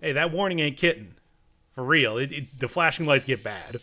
Hey, that warning ain't kitten. For real, the flashing lights get bad.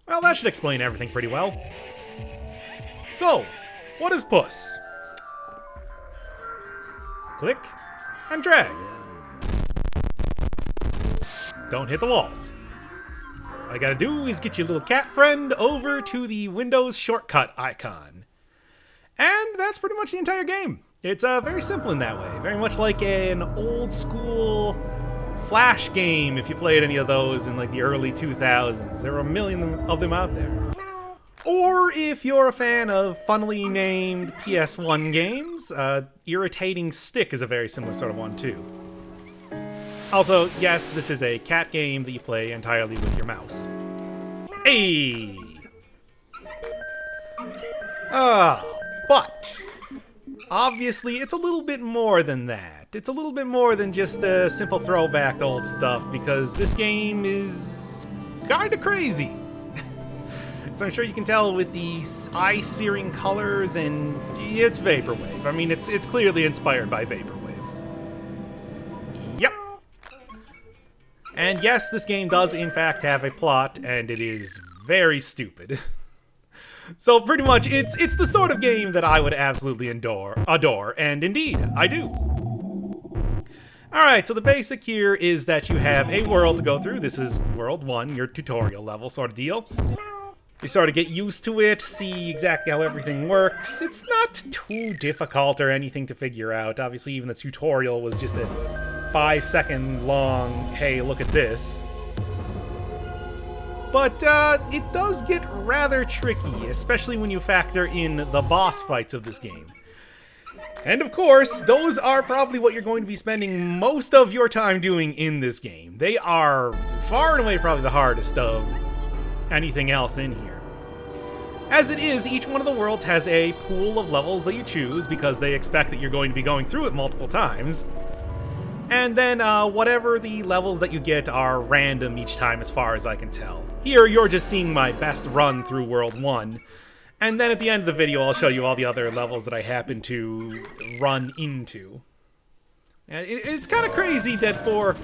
Well, that should explain everything pretty well. So, what is PUSS? Click and drag. Don't hit the walls. All you gotta do is get your little cat friend over to the Windows shortcut icon. And that's pretty much the entire game. It's very simple in that way. Very much like an old school Flash game, if you played any of those in like the early 2000s. There were a million of them out there. Or if you're a fan of funnily named PS1 games, Irritating Stick is a very similar sort of one too. Also, yes, this is a cat game that you play entirely with your mouse. Hey! But obviously it's a little bit more than that. It's a little bit more than just a simple throwback to old stuff, because this game is kinda crazy. So I'm sure you can tell with the eye-searing colors, and it's Vaporwave. I mean, it's clearly inspired by Vaporwave. Yep. And yes, this game does in fact have a plot, and it is very stupid. So pretty much, it's the sort of game that I would absolutely adore, and indeed, I do. Alright, so the basic here is that you have a world to go through. This is World 1, your tutorial level sort of deal. You sort of get used to it, see exactly how everything works. It's not too difficult or anything to figure out. Obviously, even the tutorial was just a 5-second long, hey, look at this. But it does get rather tricky, especially when you factor in the boss fights of this game. And of course, those are probably what you're going to be spending most of your time doing in this game. They are far and away probably the hardest of anything else in here. As it is, each one of the worlds has a pool of levels that you choose because they expect that you're going to be going through it multiple times. And then whatever the levels that you get are random each time as far as I can tell. Here, you're just seeing my best run through World 1. And then at the end of the video, I'll show you all the other levels that I happen to run into. It's kind of crazy that for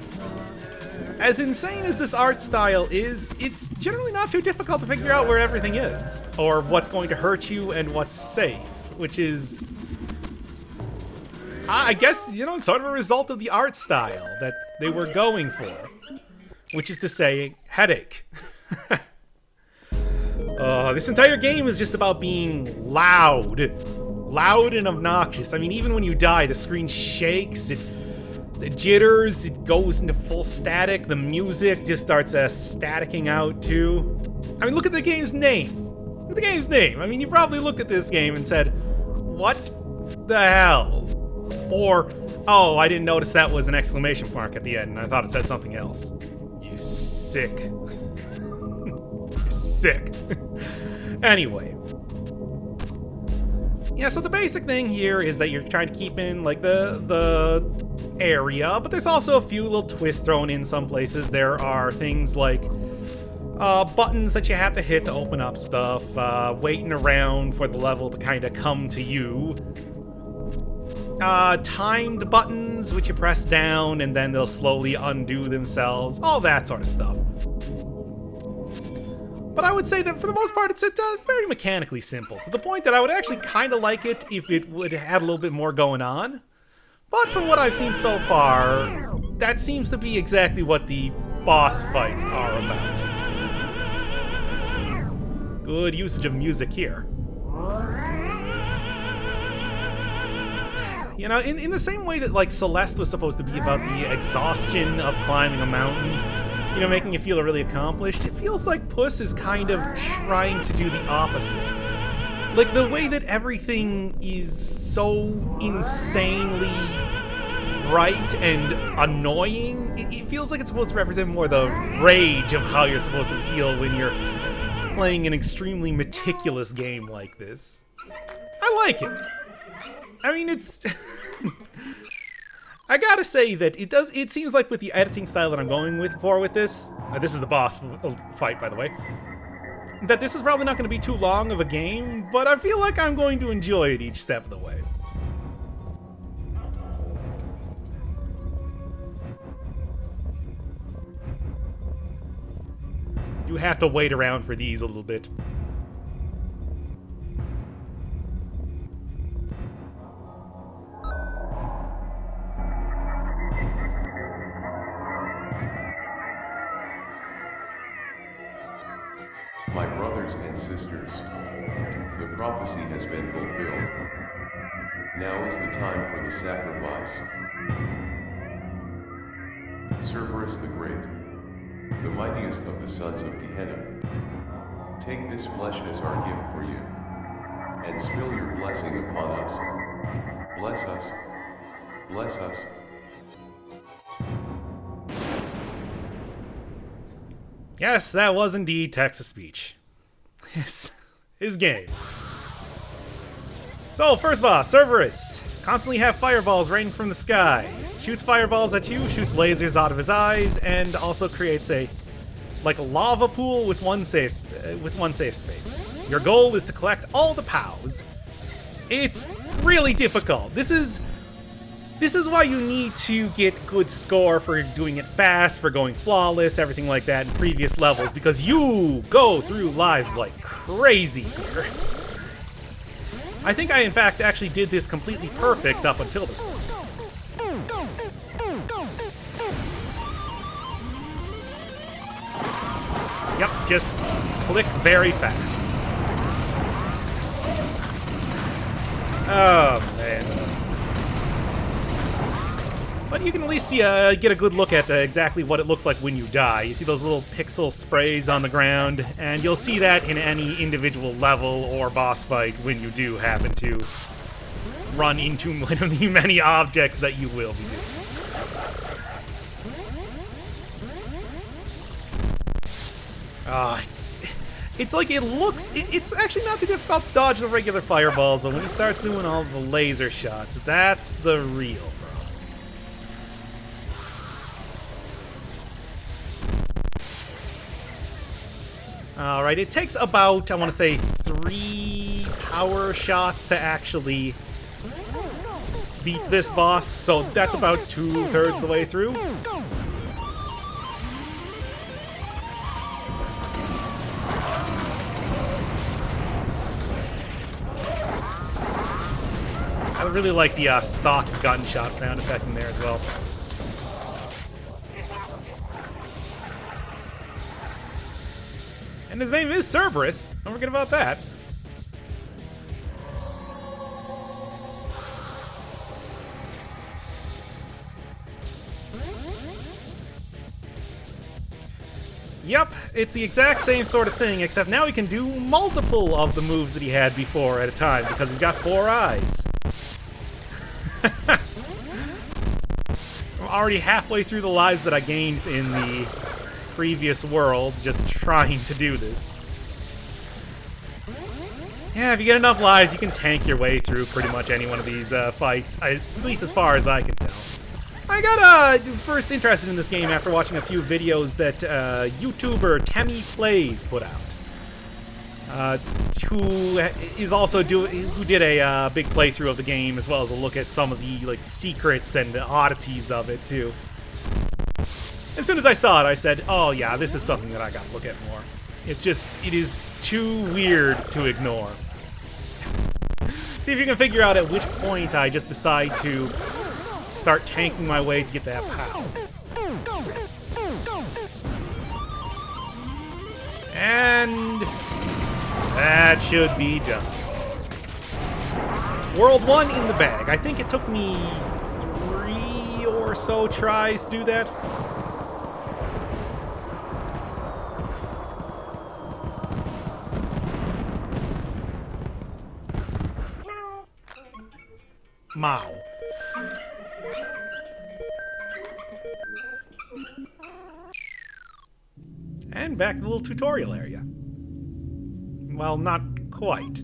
as insane as this art style is, it's generally not too difficult to figure out where everything is, or what's going to hurt you and what's safe, which is, I guess, you know, sort of a result of the art style that they were going for, which is to say, headache. This entire game is just about being loud and obnoxious. I mean, even when you die, the screen shakes, it jitters, it goes into full static, the music just starts staticking out too. I mean, look at the game's name. Look at the game's name. I mean, you probably looked at this game and said, what the hell? Or, oh, I didn't notice that was an exclamation mark at the end, and I thought it said something else. You sick. You're sick. Anyway. Yeah, so the basic thing here is that you're trying to keep in, like, the area, but there's also a few little twists thrown in some places. There are things like buttons that you have to hit to open up stuff, waiting around for the level to kind of come to you. Timed buttons, which you press down and then they'll slowly undo themselves, all that sort of stuff. But I would say that for the most part it's very mechanically simple, to the point that I would actually kind of like it if it would have a little bit more going on. But from what I've seen so far, that seems to be exactly what the boss fights are about. Good usage of music here. You know, in the same way that, like, Celeste was supposed to be about the exhaustion of climbing a mountain, you know, making you feel really accomplished, it feels like Puss is kind of trying to do the opposite. Like, the way that everything is so insanely bright and annoying, it feels like it's supposed to represent more the rage of how you're supposed to feel when you're playing an extremely meticulous game like this. I like it. I mean, it's... I gotta say that it seems like with the editing style that I'm going with this, this is the boss fight, by the way, that this is probably not going to be too long of a game, but I feel like I'm going to enjoy it each step of the way. You have to wait around for these a little bit. My brothers and sisters, the prophecy has been fulfilled. Now is the time for the sacrifice. Cerberus the Great, the mightiest of the sons of Gehenna, take this flesh as our gift for you, and spill your blessing upon us. Bless us. Bless us. Yes, that was indeed text-to-speech. His game. So, first boss, Cerberus. Constantly have fireballs raining from the sky. Shoots fireballs at you, shoots lasers out of his eyes, and also creates a lava pool with one safe space. Your goal is to collect all the POWs. It's really difficult. This is why you need to get good score for doing it fast, for going flawless, everything like that in previous levels, because you go through lives like crazy here. I think I, in fact, actually did this completely perfect up until this point. Yep, just click very fast. Oh, man. But you can at least see, get a good look at exactly what it looks like when you die. You see those little pixel sprays on the ground, and you'll see that in any individual level or boss fight when you do happen to run into one of the many objects that you will be doing. It's like it looks... It's actually not too difficult to dodge the regular fireballs, but when he starts doing all the laser shots, that's the real problem. Alright, it takes about, I want to say, 3 power shots to actually beat this boss, so that's about 2/3 the way through. I really like the stock gunshot sound effect in there as well. And his name is Cerberus. Don't forget about that. Yep, it's the exact same sort of thing, except now he can do multiple of the moves that he had before at a time, because he's got 4 eyes. I'm already halfway through the lives that I gained in the previous world, just trying to do this. Yeah, if you get enough lives, you can tank your way through pretty much any one of these fights, at least as far as I can tell. I got first interested in this game after watching a few videos that YouTuber Temmie Plays put out, who did a big playthrough of the game, as well as a look at some of the secrets and oddities of it too. As soon as I saw it, I said, "Oh yeah, this is something that I gotta look at more." It is too weird to ignore. See if you can figure out at which point I just decide to start tanking my way to get that POW. And That should be done. World 1 in the bag. I think it took me 3 or so tries to do that. Mao. And back to the little tutorial area. Well, not quite.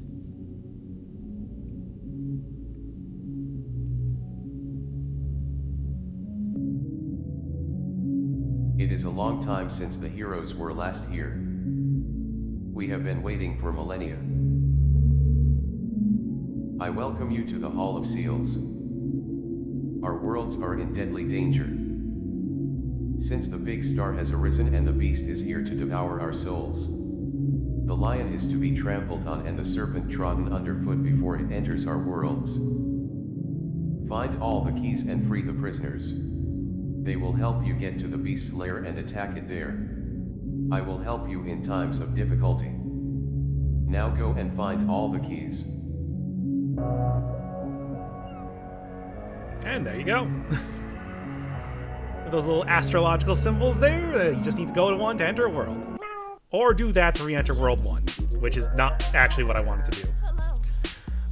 It is a long time since the heroes were last here. We have been waiting for millennia. I welcome you to the Hall of Seals. Our worlds are in deadly danger. Since the big star has arisen and the beast is here to devour our souls. The lion is to be trampled on and the serpent trodden underfoot before it enters our worlds. Find all the keys and free the prisoners. They will help you get to the beast's lair and attack it there. I will help you in times of difficulty. Now go and find all the keys. And there you go. Those little astrological symbols there, you just need to go to one to enter a world. Or do that to re-enter World 1, which is not actually what I wanted to do.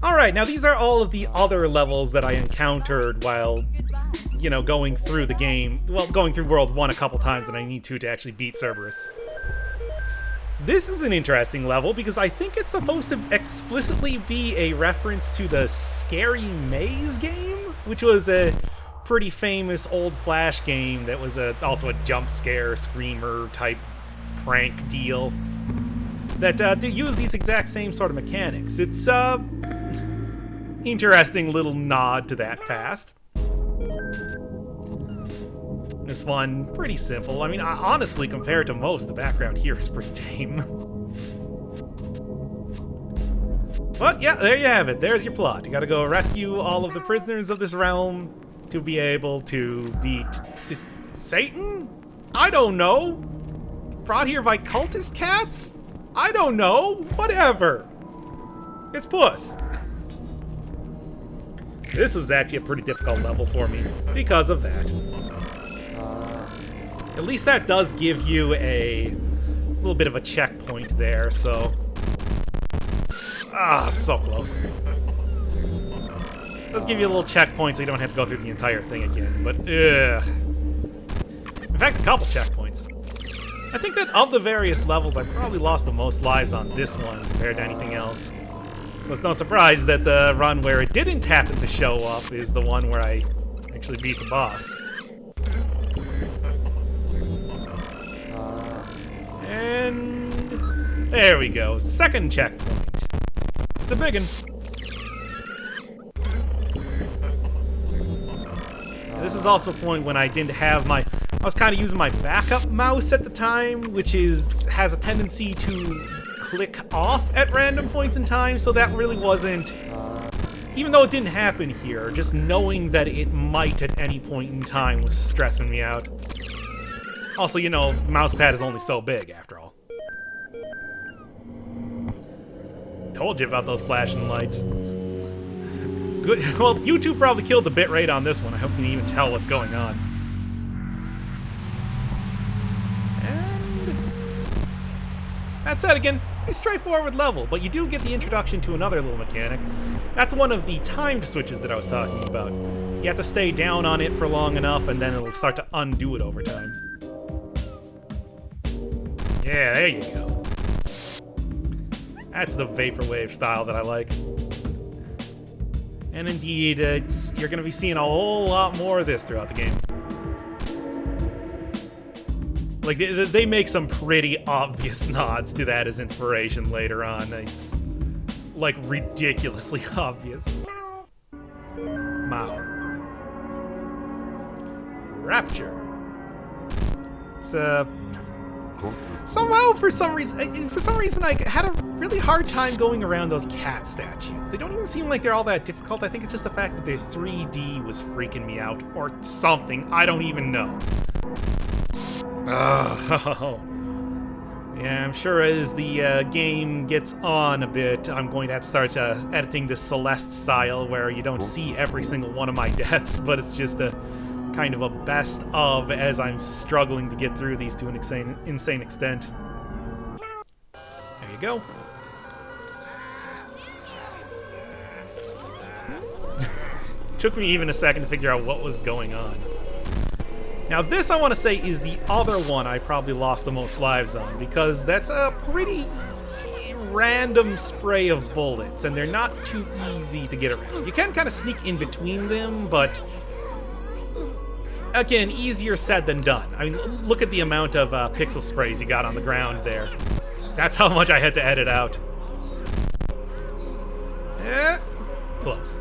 Alright, now these are all of the other levels that I encountered while, you know, going through the game. Well, going through World 1 a couple times that I need to actually beat Cerberus. This is an interesting level because I think it's supposed to explicitly be a reference to the Scary Maze game, which was a pretty famous old Flash game that was also a jump scare, screamer type prank deal that did use these exact same sort of mechanics. It's interesting little nod to that past. This one, pretty simple. I mean, honestly, compared to most, the background here is pretty tame. But yeah, there you have it. There's your plot. You gotta go rescue all of the prisoners of this realm to be able to beat Satan? I don't know. Brought here by cultist cats? I don't know. Whatever. It's PUSS. This is actually a pretty difficult level for me because of that. At least that does give you a little bit of a checkpoint there, so... Ah, so close. Does give you a little checkpoint so you don't have to go through the entire thing again, but ugh. In fact, a couple checkpoints. I think that of the various levels, I probably lost the most lives on this one compared to anything else. So it's no surprise that the run where it didn't happen to show up is the one where I actually beat the boss. And there we go, second checkpoint. It's a biggin. This is also a point when I didn't have my... I was kind of using my backup mouse at the time, which has a tendency to click off at random points in time, so that really wasn't... Even though it didn't happen here, just knowing that it might at any point in time was stressing me out. Also, you know, mousepad is only so big, after all. Told you about those flashing lights. Good. Well, YouTube probably killed the bitrate on this one. I hope you can even tell what's going on. And that said, again, pretty straightforward level, but you do get the introduction to another little mechanic. That's one of the timed switches that I was talking about. You have to stay down on it for long enough, and then it'll start to undo it over time. Yeah, there you go. That's the vaporwave style that I like. And indeed, you're going to be seeing a whole lot more of this throughout the game. Like, they make some pretty obvious nods to that as inspiration later on. It's, like, ridiculously obvious. Mao. Rapture. It's, somehow, for some reason, I had a really hard time going around those cat statues. They don't even seem like they're all that difficult. I think it's just the fact that the 3D was freaking me out, or something. I don't even know. Oh, Yeah, I'm sure as the game gets on a bit, I'm going to have to start editing this Celeste style where you don't see every single one of my deaths, but it's just a kind of a best of as I'm struggling to get through these to an insane extent. There you go. Took me even a second to figure out what was going on. Now this, I want to say, is the other one I probably lost the most lives on, because that's a pretty random spray of bullets, and they're not too easy to get around. You can kind of sneak in between them, but again, easier said than done. I mean, look at the amount of pixel sprays you got on the ground there. That's how much I had to edit out. Eh, close.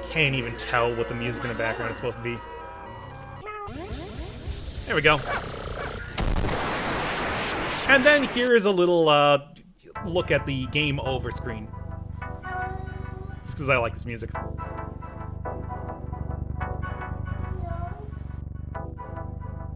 Can't even tell what the music in the background is supposed to be. There we go. And then here's a little look at the game over screen. Just because I like this music.